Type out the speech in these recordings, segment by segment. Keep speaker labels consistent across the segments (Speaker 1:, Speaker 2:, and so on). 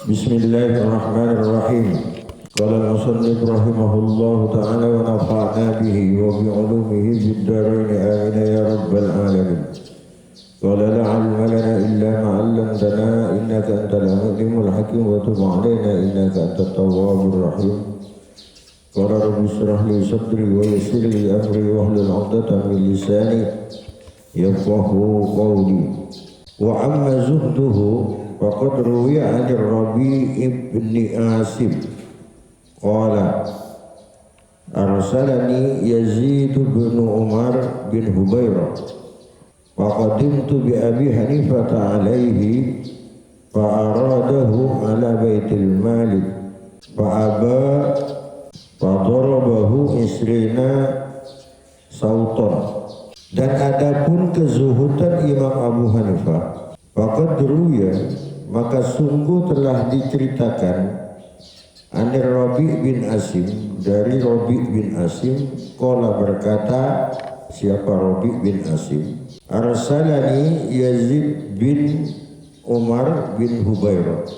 Speaker 1: Bismillahirrahmanirrahim. Qala al-musannif rahimahullahu ta'ala wa nafa'na bihi wa bi'ulumihi fid dharain amin ya rabbal alamin. Qala la 'ilma lana illa ma 'allamtana innaka antal alimul hakim wa tub 'alaina innaka antat tawwabur rahim. Qala rabbi shrah li sadri wa yassir li amri wahlul 'uqdatam min lisani yafqahu qawli. Wa amma zuhduhu faqad ruwiya 'an Rabi' ibn Asim qala arsalani Yazid bin Umar bin Hubairah faqadimtu bi Abi Hanifah alayhi fa'aradahu ala baitil mali fa'aba fadarabahu isrina sautan. Dan adapun kezuhudan Imam Abu Hanifah, faqad ruwiya, maka sungguh telah diceritakan an Rabi' bin Asim, dari Rabi' bin Asim, qala berkata, siapa Rabi' bin Asim, arsalani Yazid bin Umar bin Hubairah,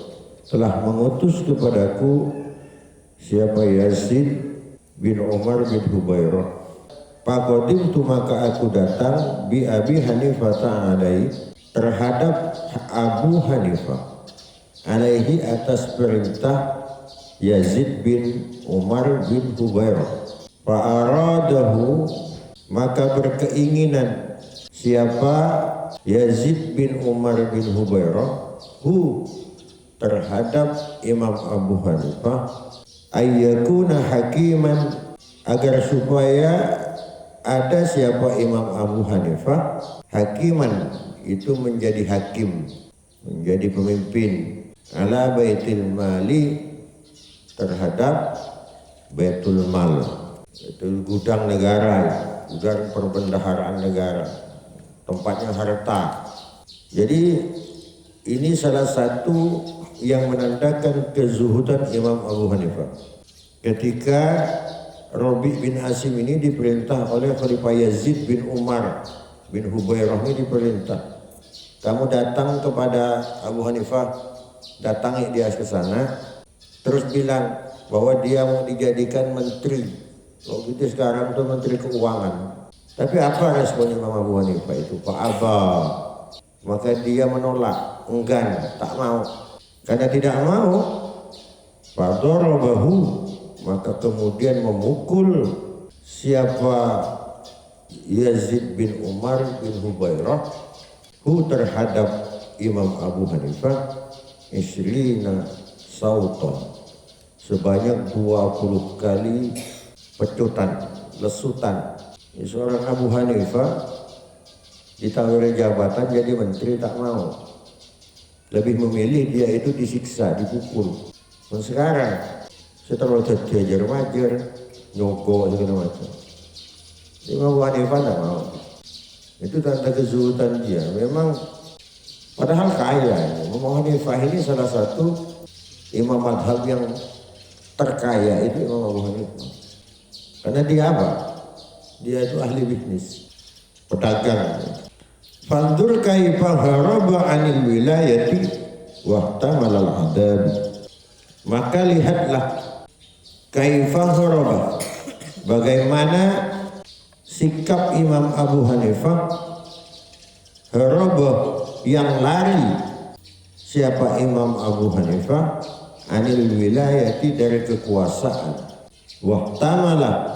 Speaker 1: telah mengutus kepadaku siapa Yazid bin Umar bin Hubairah. Faqadimtu, maka aku datang bi Abi Hanifah alaihi, terhadap Abu Hanifah alaihi, atas perintah Yazid bin Umar bin Hubairah. Fa'aradahu, maka berkeinginan siapa Yazid bin Umar bin Hubairah terhadap Imam Abu Hanifah, ayyakuna hakiman, agar supaya ada siapa Imam Abu Hanifah hakiman, itu menjadi hakim, menjadi pemimpin, ala baitil mali, terhadap baitul mal, itu gudang negara, gudang perbendaharaan negara, tempatnya harta. Jadi ini salah satu yang menandakan kezuhudan Imam Abu Hanifah. Ketika Rabi' bin Asim ini diperintah oleh Khalifah Yazid bin Umar bin Hubairah, ini diperintah, kamu datang kepada Abu Hanifah, datangi dia ke sana, terus bilang bahwa dia mau dijadikan menteri. Kalau gitu sekarang tuh menteri keuangan. Tapi apa respon Imam Abu Hanifah itu? Pak Aba, maka dia menolak, enggan, tak mau. Karena tidak mau, fadarabahu, maka kemudian memukul siapa Yazid bin Umar bin Hubairah terhadap Imam Abu Hanifah isrina sautan, sebanyak 20 kali pecutan, lesutan. Seorang Abu Hanifah ditawari jabatan jadi menteri, tak mau, lebih memilih dia itu disiksa, dipukul. Dan sekarang setelah terjejer-majer, nyogok segala macam, Imam Abu Hanifah tak mau. Itu tanda kezuhudan dia. Memang padahal kaya. Imam Abu Hanifah ini salah satu imam madhab yang terkaya, itu Imam Abu Hanifah. Karena dia apa? Dia itu ahli bisnis, pedagang. Fandur kaifa haraba anil wilayati wahtamal al-adab. Maka lihatlah kaifa haraba, bagaimana sikap Imam Abu Hanifah, haraba, yang lari, siapa Imam Abu Hanifah, anil wilayati, dari kekuasaan, wahtamala,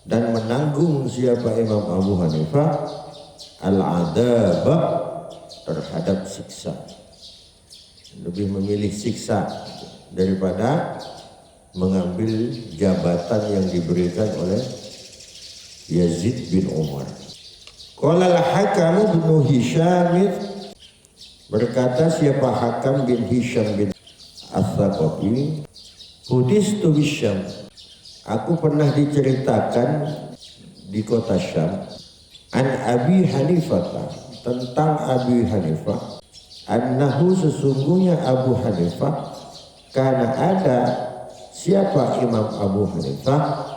Speaker 1: dan menanggung siapa Imam Abu Hanifah, al-adaba, terhadap siksa. Lebih memilih siksa daripada mengambil jabatan yang diberikan oleh Yazid bin Umar. Qala al-Hakam bin Hisham, berkata siapa Hakam bin Hisham bin As-Saqafi, hudistu bisyam, aku pernah diceritakan di kota Syam, an Abi Hanifah, tentang Abi Hanifah, annahu, sesungguhnya Abu Hanifah, karena ada siapa Imam Abu Hanifah,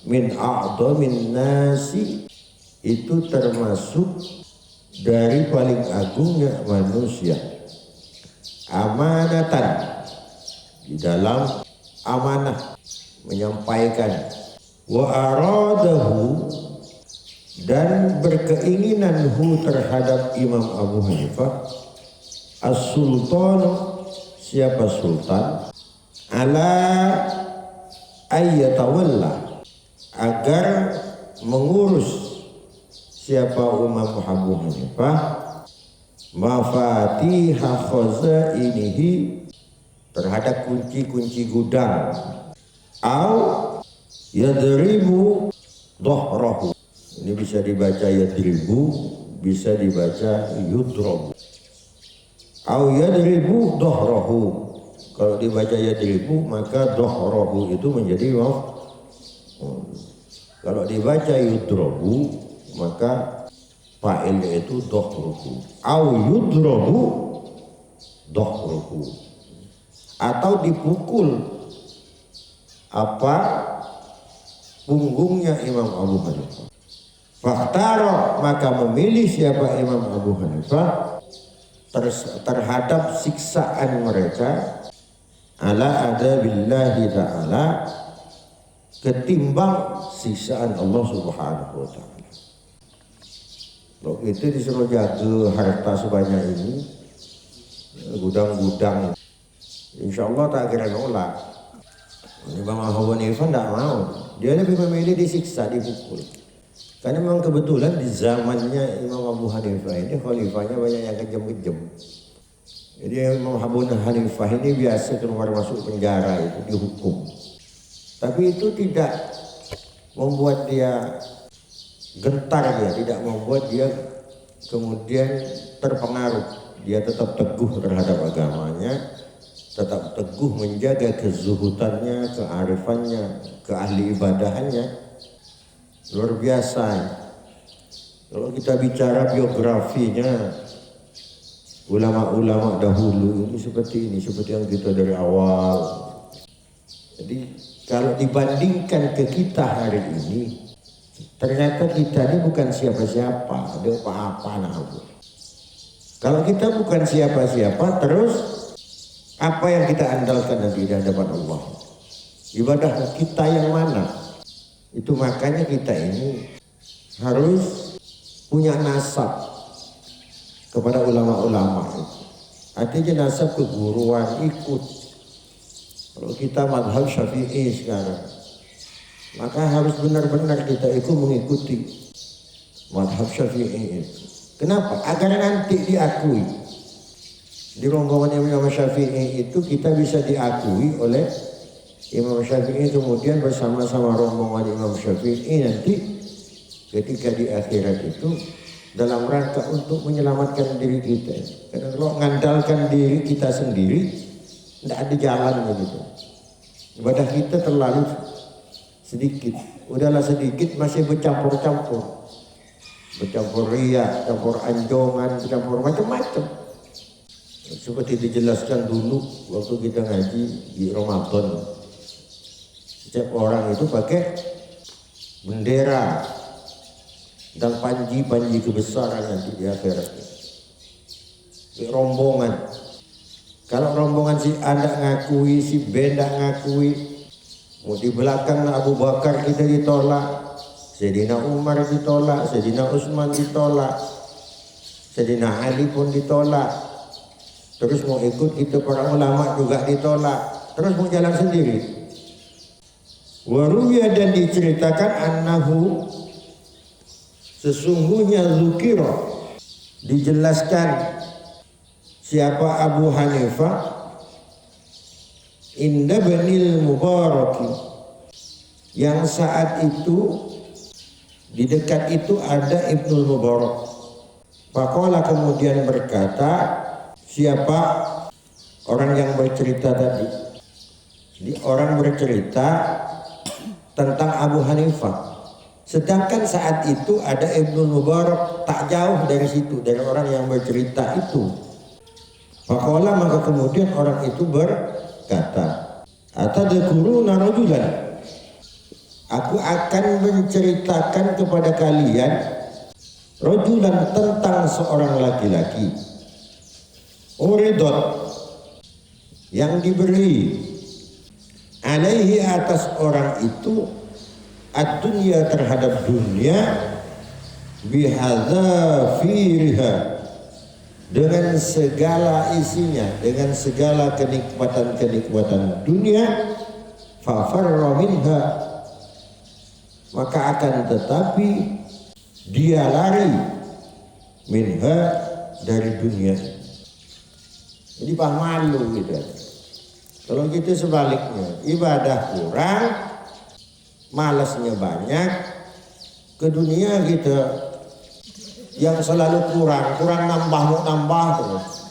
Speaker 1: min a'dhamin nasi, itu termasuk dari paling agungnya manusia. amanatan, di dalam amanah menyampaikan, wa aradahu, dan berkeinginan terhadap Imam Abu Hanifah, as-sultan, siapa sultan, ala ayyatawalla, agar mengurus siapa Imam Abu Hanifah, mafatihah khazainihi, terhadap kunci-kunci gudang, au yadribu dhahrahu, ini bisa dibaca yadribu, bisa dibaca yudrabu, au yadribu dhahrahu, kalau dibaca yadribu maka dhahrahu itu menjadi maf'ul, kalau dibaca yudrabu maka fa'ilnya itu dhahruhu, au yudrabu dhahruhu, atau dipukul apa punggungnya Imam Abu Hanifah. Fakhtaro, maka memilih siapa Imam Abu Hanifah terhadap siksaan mereka, ala adabillahi ta'ala, ketimbang siksaan Allah Subhanahu wa ta'ala. Kalau itu disuruh jaga harta sebanyak ini, gudang-gudang, insya Allah tak kira nolak. Imam Abu Hanifah tidak mau, dia lebih memilih disiksa, dipukul. Karena memang kebetulan di zamannya Imam Abu Hanifah ini khalifahnya banyak yang kejam-kejam. Jadi Imam Abu Hanifah ini biasa keluar masuk penjara, itu dihukum. Tapi itu tidak membuat dia gentar, dia tidak membuat dia kemudian terpengaruh. Dia tetap teguh terhadap agamanya, tetap teguh menjaga kezuhudannya, kearifannya, keahli ibadahannya. Luar biasa. Kalau kita bicara biografinya ulama-ulama dahulu itu seperti ini, seperti yang kita dari awal. Jadi kalau dibandingkan ke kita hari ini, ternyata kita ini bukan siapa-siapa, ada apa-apa nah. Kalau kita bukan siapa-siapa, terus apa yang kita andalkan nanti di hadapan Allah? Ibadah kita yang mana? Itu makanya kita ini harus punya nasab kepada ulama-ulama itu. Artinya nasab keguruan, ikut. Kalau kita madhab Syafi'i sekarang, maka harus benar-benar kita ikut mengikuti madhab Syafi'i itu. Kenapa? Agar nanti diakui. Di rombongan Imam Syafi'i itu kita bisa diakui oleh Imam Syafi'i, kemudian bersama-sama rombongan Imam Syafi'i nanti ketika di akhirat itu dalam rangka untuk menyelamatkan diri kita. Karena kalau mengandalkan diri kita sendiri tidak ada jalan begitu. Ibadah kita terlalu sedikit. Udahlah sedikit masih bercampur-campur. Bercampur riya, campur anjongan, campur macam-macam. Seperti dijelaskan dulu waktu kita ngaji di Ramadan. Setiap orang itu pakai bendera dan panji-panji kebesaran nanti di akhirat. Rombongan. Kalau rombongan si A tidak ngakui, si B tidak ngakui, mau di belakang Abu Bakar kita ditolak, Sayyidina Umar ditolak, Sayyidina Utsman ditolak, Sayyidina Ali pun ditolak. Terus mau ikut kita para ulama juga ditolak. Terus mau jalan sendiri. Waruya, dan diceritakan annahu, sesungguhnya zukira, dijelaskan siapa Abu Hanifah inda Banil Mubaraki, yang saat itu di dekat itu ada Ibnul Mubarak. Faqala, kemudian berkata, siapa orang yang bercerita tadi? Jadi orang bercerita tentang Abu Hanifah. Sedangkan saat itu ada Ibnul Mubarak tak jauh dari situ, dari orang yang bercerita itu. Faqala, maka kemudian orang itu berkata, atadkuruna rajulan, aku akan menceritakan kepada kalian rajulan, tentang seorang laki-laki. Uridot, yang diberi alaihi atas orang itu ad-dunya terhadap dunia bihadzafiriha dengan segala isinya, dengan segala kenikmatan-kenikmatan dunia, fafarra minha, maka akan tetapi dia lari minha dari dunia. Jadi malu gitu. Kalau gitu sebaliknya, ibadah kurang, malasnya banyak, ke dunia gitu yang selalu kurang nambah terus.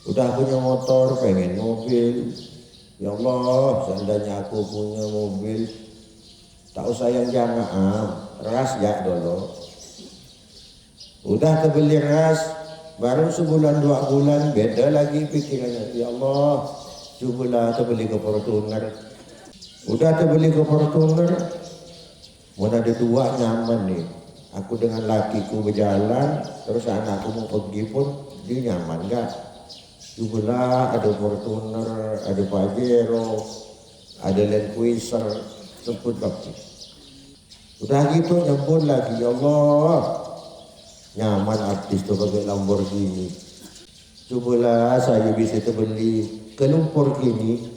Speaker 1: Udah punya motor, pengen mobil. Ya Allah, seandainya aku punya mobil, tak usah yang jamaah, ras ya dulu. Udah kebeli ras, baru sebulan 2 bulan beda lagi pikirannya. Ya Allah, cobalah terbeli ke Fortuner. Udah terbeli ke Fortuner, mana ada 2 nyaman nih. Aku dengan lakiku berjalan, terus anakku mau pergi pun dia nyaman gak? Cobalah ada Fortuner, ada Pajero, ada Land Cruiser, sebut lagi. Udah gitu nyebut lagi, ya Allah, nyaman artis tuh pakai Lamborghini. Cobalah saya bisa terbeli ke Lamborghini,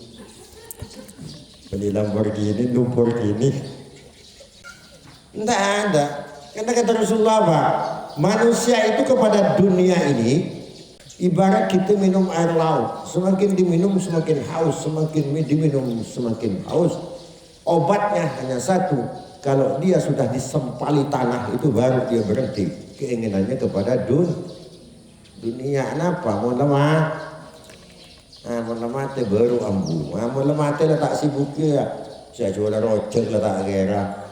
Speaker 1: beli Lamborghini, Lamborghini. Enggak ada. Karena kata Rasulullah Pak, manusia itu kepada dunia ini ibarat kita minum air laut. Semakin diminum semakin haus, semakin diminum semakin haus. Obatnya hanya satu, kalau dia sudah disempali tanah itu baru dia berhenti. Keinginannya kepada dunia. Kenapa? Mau lemah? Nah, mau lemah te baru ambu. Nah, mau lemah te letak sibuk ya. Saya jual rojek letak kira.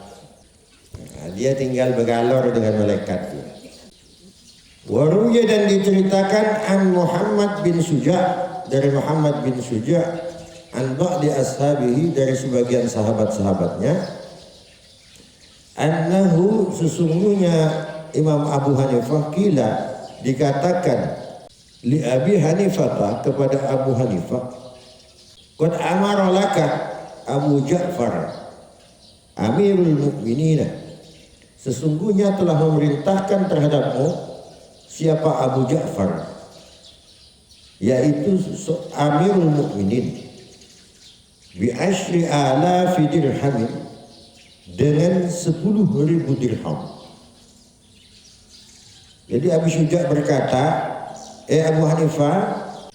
Speaker 1: Nah, dia tinggal bergalor dengan malaikat. Waruya dan diceritakan an Muhammad bin Suja, dari Muhammad bin Suja, an ba'di ashabihi, dari sebagian sahabat-sahabatnya, annahu, sesungguhnya Imam Abu Hanifah, kila dikatakan li Abi Hanifah, kepada Abu Hanifah, qad amara laka Abu Ja'far Amirul Mukminin, sesungguhnya telah memerintahkan terhadapmu siapa Abu Ja'far, yaitu Amirul Mukminin, bi asyri alafi dirhamin, dengan 10.000 dirham. Jadi Abu Syuja berkata, Abu Hanifah,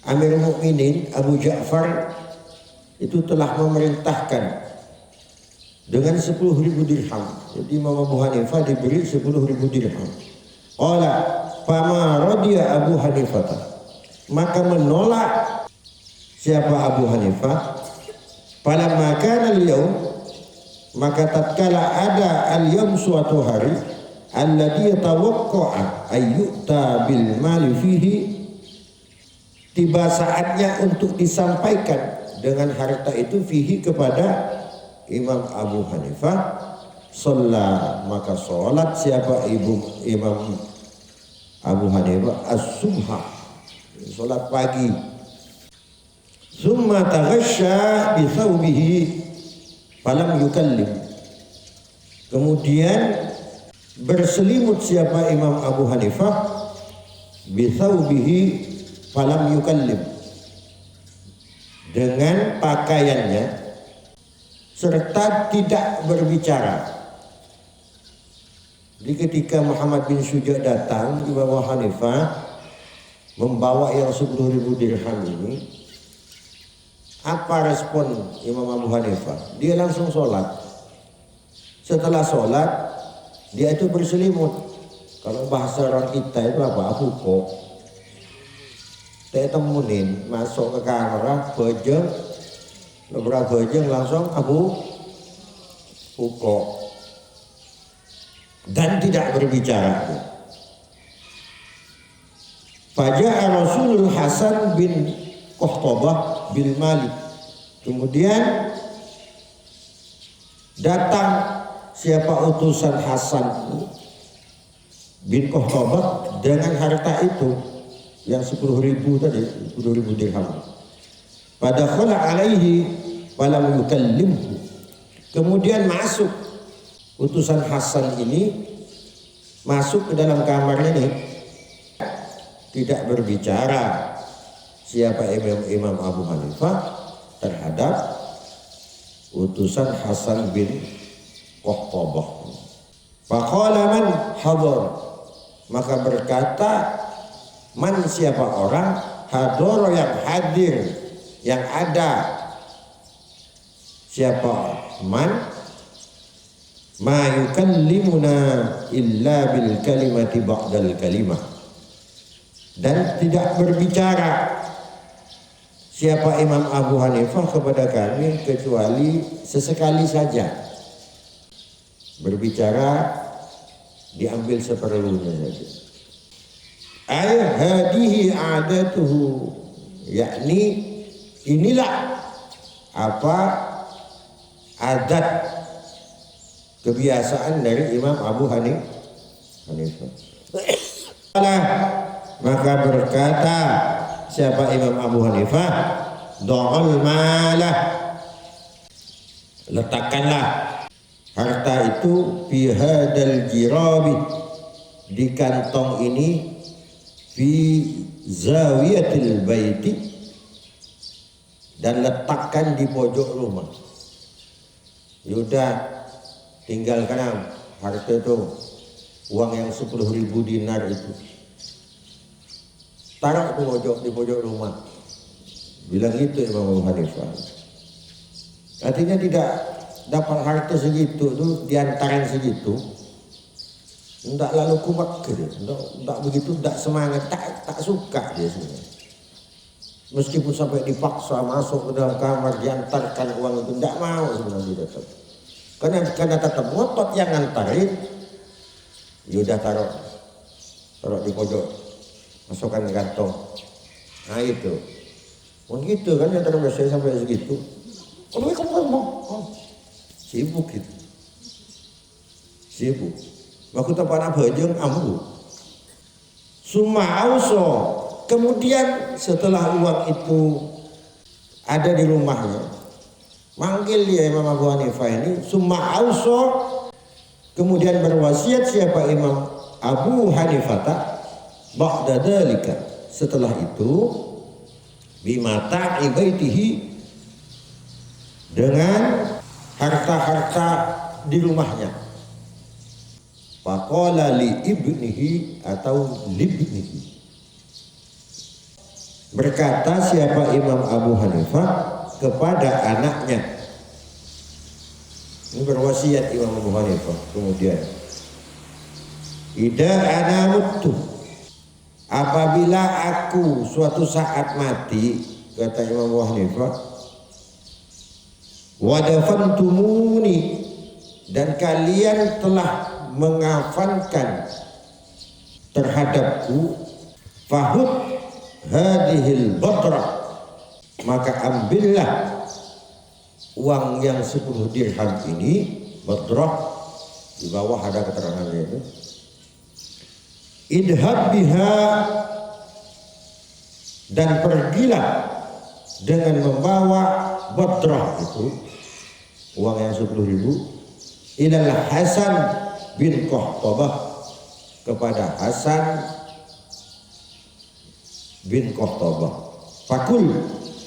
Speaker 1: Amirul Mukminin Abu Ja'far itu telah memerintahkan dengan 10.000 dirham. Jadi Imam Abu Hanifah diberi 10.000 dirham. Qala fama radiya Abu Hanifah, maka menolak siapa Abu Hanifah, falamma kana al-yaum, maka tatkala ada al-yaum, suatu hari, alladhi yatawaqqa'a ayyuta bil mali fihi, tiba saatnya untuk disampaikan dengan harta itu fihi kepada Imam Abu Hanifah, sholat, maka sholat siapa Imam Abu Hanifah as-subha, sholat pagi. Summa taghasya bi thawbihi falam yukallim, kemudian berselimut siapa Imam Abu Hanifah bi thawbihi falam yukallim, dengan pakaiannya serta tidak berbicara. Jadi ketika Muhammad bin Suja datang, Imam Abu Hanifah membawa yang 10.000 dirham ini, apa respon Imam Abu Hanifah? Dia langsung sholat. Setelah sholat, dia itu berselimut. Kalau bahasa orang kita itu apa? Apuko. Saya temunin, masuk ke kamar, bejeng, beberapa bejeng langsung Abu Puko, dan tidak berbicara. Faja'a Rasulul Hasan bin Qahtobah bil Malik, kemudian datang siapa utusan Hasan bin Qahtobah dengan harta itu yang 10.000 tadi, 10.000 dirham. Fadakhala alaihi falam yukallimhu. Kemudian masuk utusan Hasan ini, masuk ke dalam kamarnya nih, tidak berbicara siapa Imam Abu Hanifah terhadap utusan Hasan bin Qahtabah. Faqala man hadar, maka berkata man, siapa orang, hadar yang hadir, yang ada. Siapa man, ma yukallimuna illa bil kalimati ba'dal kalimah, dan tidak berbicara siapa Imam Abu Hanifah kepada kami kecuali sesekali saja. Berbicara diambil seperlunya saja. Ay hadihi adatuhu, yakni inilah apa adat kebiasaan dari Imam Abu Hanifah. Maka berkata siapa Imam Abu Hanifah, do'al malah, letakkanlah harta itu fi hadal jirabi, di kantong ini, fi zawiyatil baiti, dan letakkan di pojok rumah. Yaudah, tinggalkan harta itu, uang yang 10.000 dinar itu, taruh di pojok rumah. Bilang gitu Imam Abu Hanifah. Artinya tidak dapat harta segitu tuh, diantaran segitu, tidak lalu kuat gitu, tidak begitu, tidak semangat, tak suka dia sebenarnya. Meskipun sampai dipaksa masuk ke dalam kamar, diantarkan uang itu, tidak mau sebenarnya tetap. Karena tetap ngotot yang ngantarin, yaudah taruh di pojok, masukkan ke kantong. Nah itu, begitu kan yang terbiasa sampai segitu. Kamu sibuk gitu, sibuk. Waktu tempat apa jeng amru. Summa auso, kemudian setelah uang itu ada di rumahnya, manggil dia Imam Abu Hanifah ini. Summa auso, kemudian berwasiat siapa Imam Abu Hanifah ba'da dzalika, setelah itu, bimata ibaitihi, dengan harta-harta di rumahnya. Faqala li ibnihi atau libnihi, berkata siapa Imam Abu Hanifah kepada anaknya. Ini berwasiat Imam Abu Hanifah. Kemudian, idza ana muttu, apabila aku suatu saat mati, kata Imam Abu Hanifah, wadafantumuni, dan kalian telah mengafankan terhadapku, fahud hadihil batrah, maka ambillah uang yang 10 dirham ini. Batrah di bawah ada keterangannya itu. Idhab biha, dan pergilah dengan membawa batrah itu, uang yang 10.000, ilal Hasan bin Qahtabah, kepada Hasan bin Qahtabah. Fakul,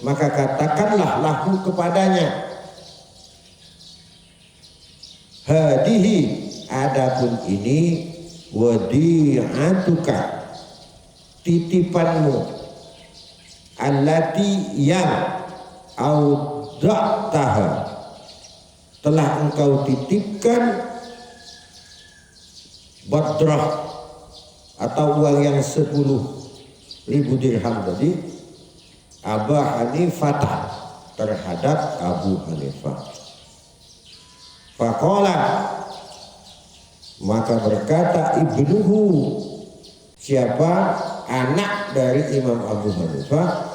Speaker 1: maka katakanlah lahu kepadanya, hadihi, adapun ini, wadi'atuka, titipanmu, allati yang auda'taha, telah engkau titipkan, badrah atau uang yang 10.000 dirham tadi, Abu Hanifah, terhadap Abu Hanifah. Faqala, maka berkata ibnuhu, siapa anak dari Imam Abu Hanifah,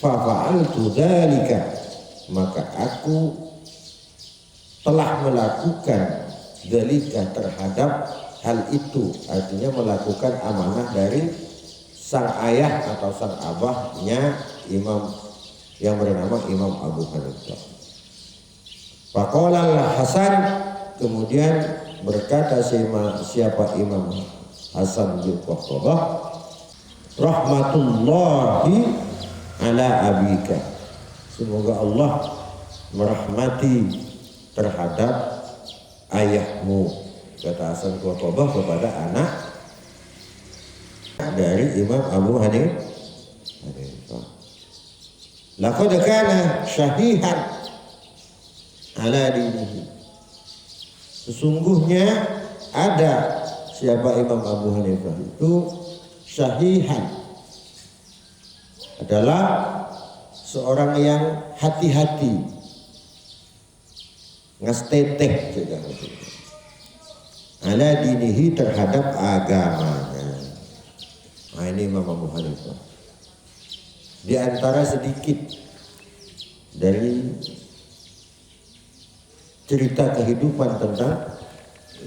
Speaker 1: fa'altu dzalika, maka aku telah melakukan dzalika, terhadap hal itu, artinya melakukan amanah dari sang ayah atau sang abahnya Imam yang bernama Imam Abu Hanifah. Faqala Al-Hasan, kemudian berkata siapa Imam Hasan bin Qahtabah, rahmatullahi ala abika, semoga Allah merahmati terhadap ayahmu, kata Hasan Qahtabah kepada anak dari Imam Abu Hanifah. Laqad kana syahihan ala dinihi, sesungguhnya ada siapa Imam Abu Hanifah itu syahihan, adalah seorang yang hati-hati, ngastetek juga ala dinihi, terhadap agamanya. Nah, ini Imam Abu Hanifah. Di antara sedikit dari cerita kehidupan tentang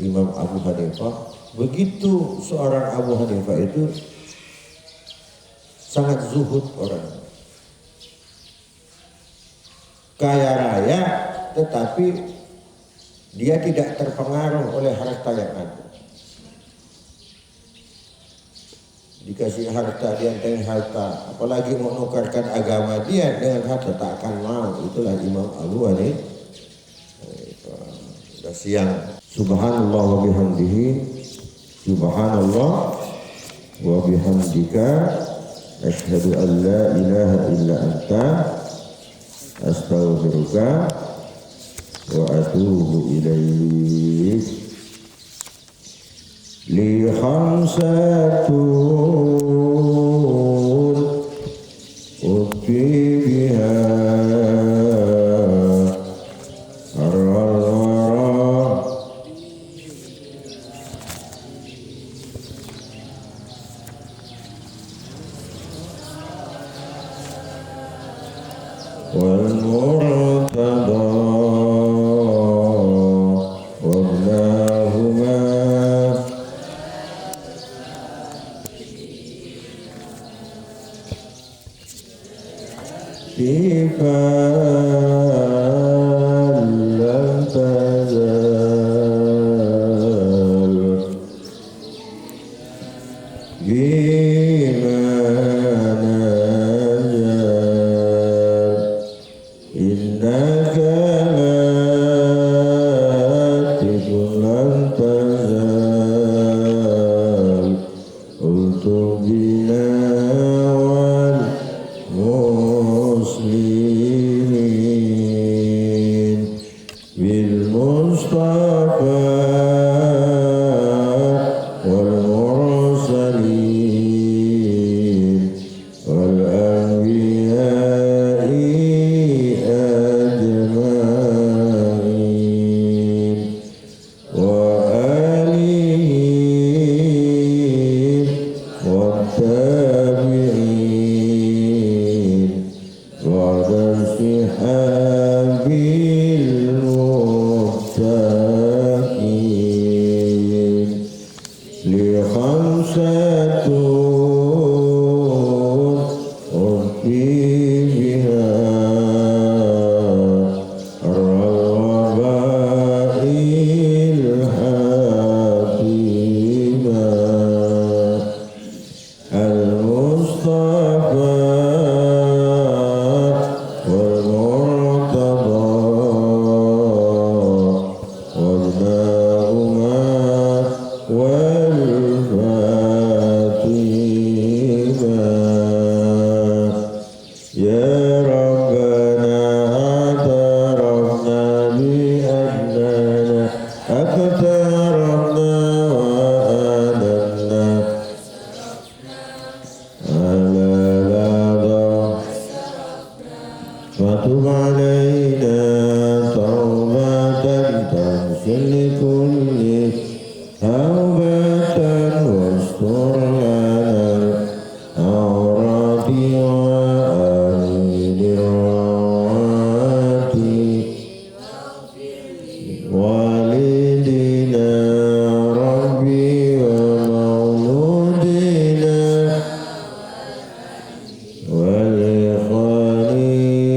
Speaker 1: Imam Abu Hanifah, begitu seorang Abu Hanifah itu sangat zuhud orang, kaya raya, tetapi dia tidak terpengaruh oleh harta yang ada. Dikasih harta, dia tentang harta, apalagi mau menukarkan agama dia dengan harta, tak akan mau. Itulah Imam Abu Hanifah. Sudah siang. Subhanallah wa bihamdihi, subhanallah wa bihamdika, asyhadu an la ilaha illa anta, astaghfiruka wa atubu ilaik. Li khamsatun uti biha ar-wara wal murtada والإخوان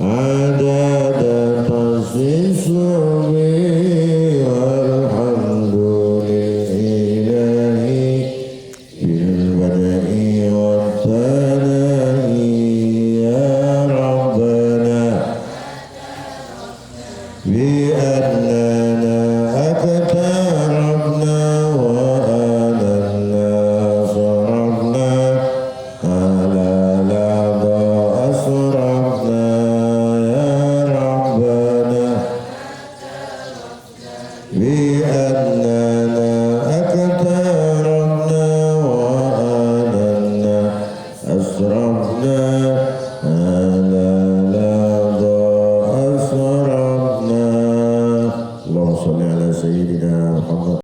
Speaker 1: Ah,